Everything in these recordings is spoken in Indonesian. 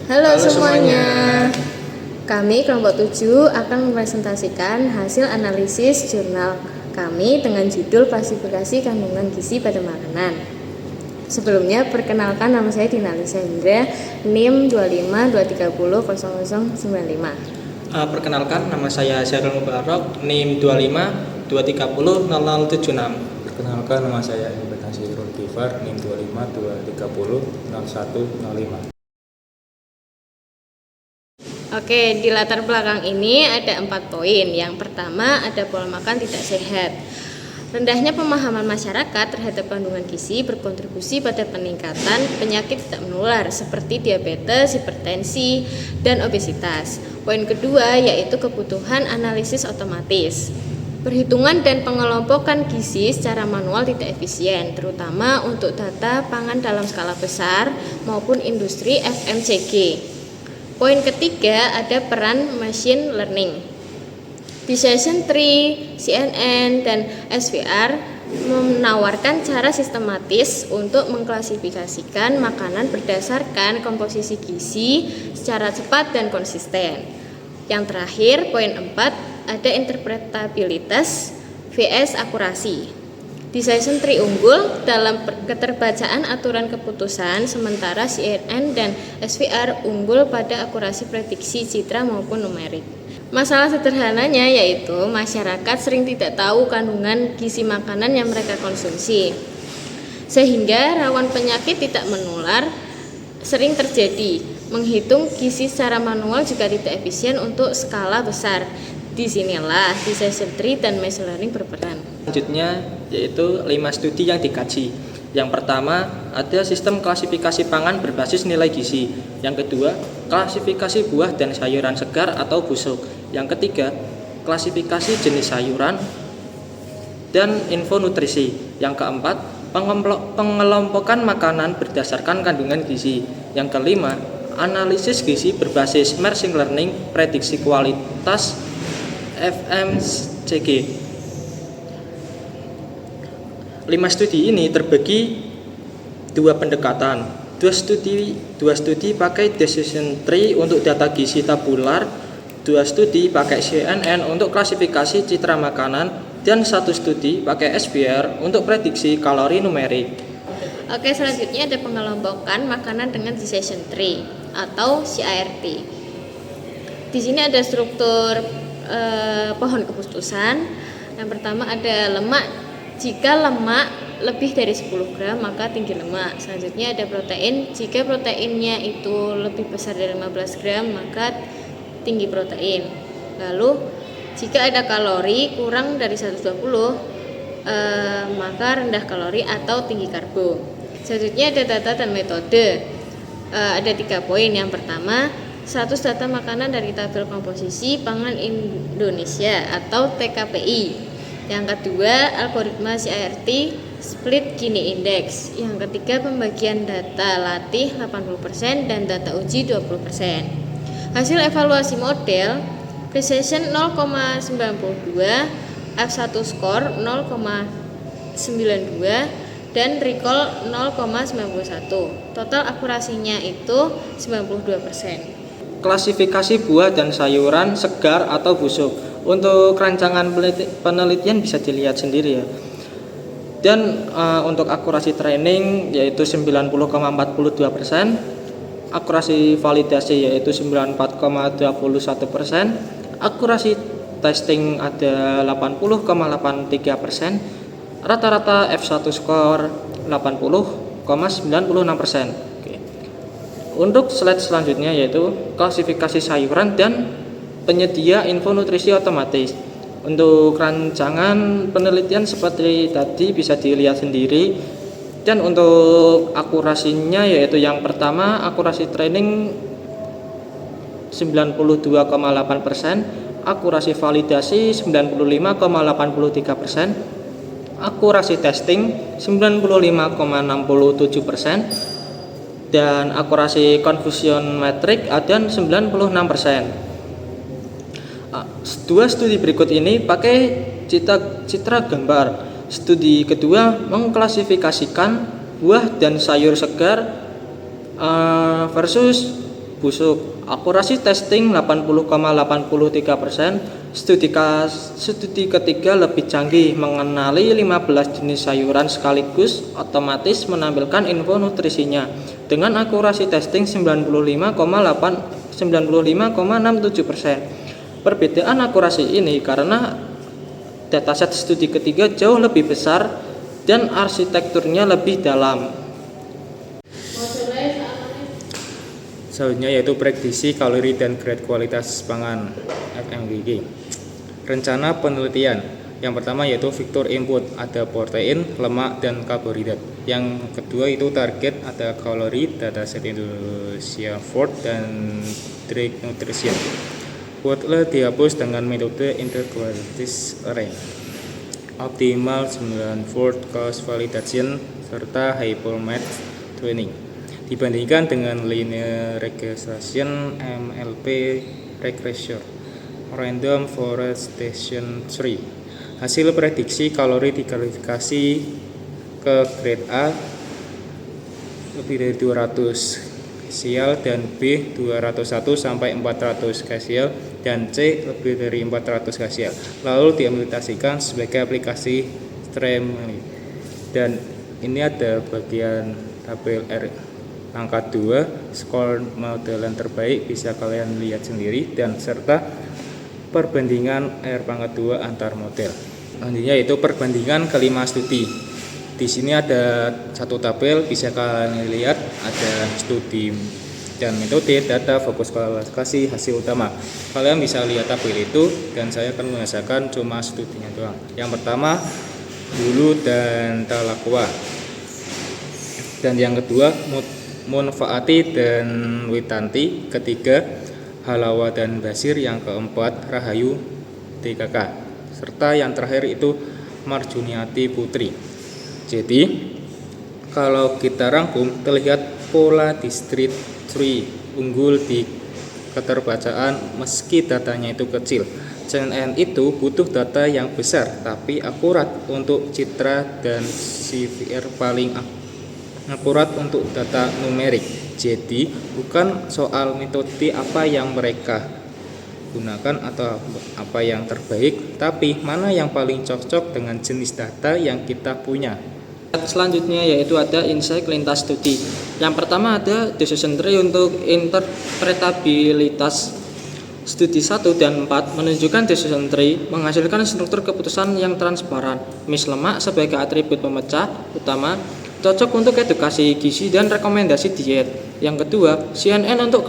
Halo Halo semuanya. semuanya. Kami kelompok 7 akan mempresentasikan hasil analisis jurnal kami dengan judul klasifikasi kandungan gizi pada makanan. Sebelumnya perkenalkan, nama saya Dina Lisa Indra, NIM 2523000095. Perkenalkan, nama saya Syarul Mubarok, NIM 2523000076. Perkenalkan, nama saya Ibn Rulkifar, NIM 2523300105. Oke, di latar belakang ini ada 4 poin. Yang pertama ada pola makan tidak sehat. Rendahnya pemahaman masyarakat terhadap kandungan gizi berkontribusi pada peningkatan penyakit tidak menular seperti diabetes, hipertensi, dan obesitas. Poin kedua yaitu kebutuhan analisis otomatis. Perhitungan dan pengelompokan gizi secara manual tidak efisien, terutama untuk data pangan dalam skala besar maupun industri FMCG. Poin ketiga ada peran machine learning. Di session 3, CNN, dan SVR menawarkan cara sistematis untuk mengklasifikasikan makanan berdasarkan komposisi gizi secara cepat dan konsisten. Yang terakhir, poin 4, ada interpretabilitas vs akurasi. Di session 3 unggul dalam keterbacaan aturan keputusan, sementara CNN dan SVR unggul pada akurasi prediksi citra maupun numerik. Masalah sederhananya yaitu masyarakat sering tidak tahu kandungan gizi makanan yang mereka konsumsi, sehingga rawan penyakit tidak menular sering terjadi. Menghitung gizi secara manual juga tidak efisien untuk skala besar. Disinilah di session 3 dan machine learning berperan. Selanjutnya yaitu 5 studi yang dikaji. Yang pertama ada sistem klasifikasi pangan berbasis nilai gizi. Yang kedua, klasifikasi buah dan sayuran segar atau busuk. Yang ketiga, klasifikasi jenis sayuran dan info nutrisi. Yang keempat, pengelompokan makanan berdasarkan kandungan gizi. Yang kelima, analisis gizi berbasis machine learning prediksi kualitas FMCG. 5 studi ini terbagi 2 pendekatan. Dua studi pakai decision tree untuk data gizi tabular, 2 studi pakai CNN untuk klasifikasi citra makanan, dan 1 studi pakai SVR untuk prediksi kalori numerik. Oke, selanjutnya ada pengelompokan makanan dengan decision tree atau CART. Di sini ada struktur pohon keputusan. Yang pertama ada lemak. Jika lemak lebih dari 10 gram maka tinggi lemak. Selanjutnya ada protein. Jika proteinnya itu lebih besar dari 15 gram maka tinggi protein. Lalu jika ada kalori kurang dari 120 maka rendah kalori atau tinggi karbo. Selanjutnya ada data dan metode. Ada 3 poin. Yang pertama, 100 data makanan dari tabel komposisi pangan Indonesia atau TKPI. Yang kedua, algoritma CART split Gini Index. Yang ketiga, pembagian data latih 80% dan data uji 20%. Hasil evaluasi model, precision 0,92, F1 score 0,92 dan recall 0,91. Total akurasinya itu 92%. Klasifikasi buah dan sayuran segar atau busuk. Untuk rancangan penelitian bisa dilihat sendiri ya. Dan untuk akurasi training yaitu 90,42%, akurasi validasi yaitu 94,21%, akurasi testing ada 80,83%, rata-rata F1 score 80,96%. Untuk slide selanjutnya yaitu klasifikasi sayuran dan penyedia info nutrisi otomatis. Untuk rancangan penelitian seperti tadi bisa dilihat sendiri. Dan untuk akurasinya yaitu yang pertama akurasi training 92,8%, akurasi validasi 95,83%, akurasi testing 95,67%, dan akurasi confusion metric ada 96%. 2 studi berikut ini pakai citra gambar. Studi kedua mengklasifikasikan buah dan sayur segar versus busuk. Akurasi testing 80,83%. Studi ketiga lebih canggih, mengenali 15 jenis sayuran sekaligus otomatis menampilkan info nutrisinya dengan akurasi testing 95,67%. Perbedaan akurasi ini karena dataset studi ketiga jauh lebih besar dan arsitekturnya lebih dalam. Selanjutnya yaitu prediksi kalori dan grade kualitas pangan FMGG. Rencana penelitian. Yang pertama yaitu faktor input, ada protein, lemak, dan karbohidrat. Yang kedua itu target, ada kalori, dataset Indonesia Food dan Drug Nutrition. Woodle dihapus dengan metode Integrated Array, Optimal 9 Food Cost Validation, serta Hypermath Training. Dibandingkan dengan Linear Regression, MLP Regression, Random Forest Station Tree. Hasil prediksi kalori diklasifikasi ke grade A lebih dari 200 kcal dan B 201 sampai 400 kcal dan C lebih dari 400 kcal. Lalu diimplementasikan sebagai aplikasi streaming. Dan ini ada bagian tabel R angka 2, skor modelan terbaik bisa kalian lihat sendiri, dan serta perbandingan R pangkat 2 antar model. Selanjutnya itu perbandingan kelima studi. Di sini ada satu tabel, bisa kalian lihat ada studi dan metode, data, fokus klasifikasi, hasil utama. Kalian bisa lihat tabel itu dan saya akan menjelaskan cuma studinya doang. Yang pertama Bulu dan Talakwa. Dan yang kedua Munfaati dan Witanti, ketiga Halawa dan Basir, yang keempat Rahayu DKK, serta yang terakhir itu Marjuniati Putri. Jadi kalau kita rangkum terlihat pola distribusi unggul di keterbacaan meski datanya itu kecil. CNN itu butuh data yang besar tapi akurat untuk citra dan CVR paling akurat untuk data numerik. Jadi bukan soal metode apa yang mereka gunakan atau apa yang terbaik, tapi mana yang paling cocok dengan jenis data yang kita punya. Selanjutnya yaitu ada insight lintas studi. Yang pertama ada decision tree untuk interpretabilitas. Studi 1 dan 4 menunjukkan decision tree menghasilkan struktur keputusan yang transparan. Lemak sebagai atribut pemecah utama, cocok untuk edukasi gizi dan rekomendasi diet. Yang kedua, CNN untuk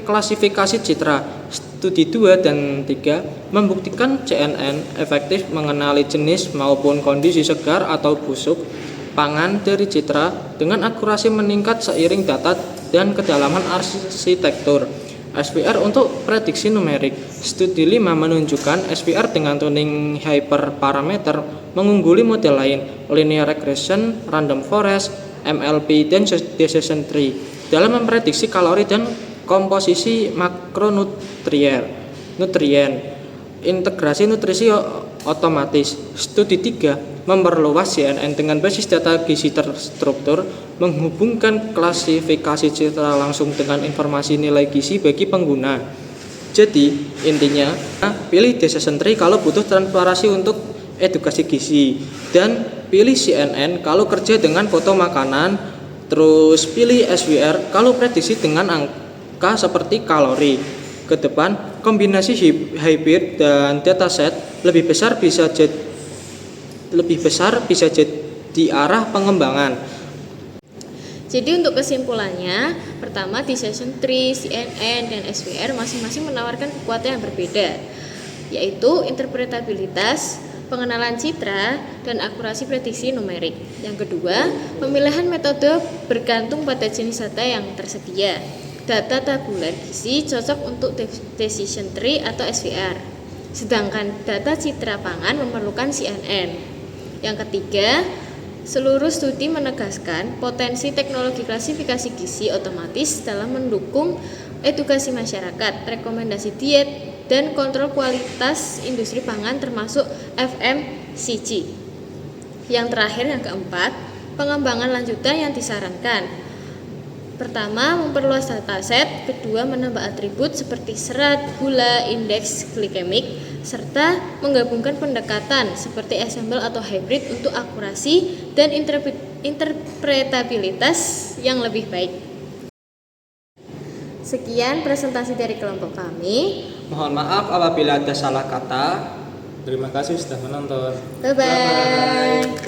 klasifikasi citra. Studi 2 dan 3 membuktikan CNN efektif mengenali jenis maupun kondisi segar atau busuk pangan dari citra dengan akurasi meningkat seiring data dan kedalaman arsitektur. SVR untuk prediksi numerik. Studi 5 menunjukkan SVR dengan tuning hyperparameter mengungguli model lain, linear regression, random forest, MLP, dan decision tree dalam memprediksi kalori dan komposisi makronutrien. Integrasi nutrisi otomatis. Studi 3 memperluas CNN dengan basis data gizi terstruktur, menghubungkan klasifikasi citra langsung dengan informasi nilai gizi bagi pengguna. Jadi intinya, pilih decision tree kalau butuh transparansi untuk edukasi gizi, dan pilih CNN kalau kerja dengan foto makanan, terus pilih SVR kalau prediksi dengan angka seperti kalori. Ke depan, kombinasi hybrid dan dataset lebih besar bisa jadi arah pengembangan. Jadi untuk kesimpulannya, pertama decision tree, CNN, dan SVR masing-masing menawarkan kekuatan yang berbeda, yaitu interpretabilitas, pengenalan citra, dan akurasi prediksi numerik. Yang kedua, pemilihan metode bergantung pada jenis data yang tersedia. Data tabular gizi cocok untuk decision tree atau SVR, sedangkan data citra pangan memerlukan CNN. Yang ketiga, seluruh studi menegaskan potensi teknologi klasifikasi gizi otomatis dalam mendukung edukasi masyarakat, rekomendasi diet, dan kontrol kualitas industri pangan termasuk FMCG. Yang terakhir, yang keempat, pengembangan lanjutan yang disarankan. Pertama, memperluas dataset. Kedua, menambah atribut seperti serat, gula, indeks glikemik, serta menggabungkan pendekatan seperti ensemble atau hybrid untuk akurasi dan interpretabilitas yang lebih baik. Sekian presentasi dari kelompok kami. Mohon maaf apabila ada salah kata. Terima kasih sudah menonton. Bye-bye.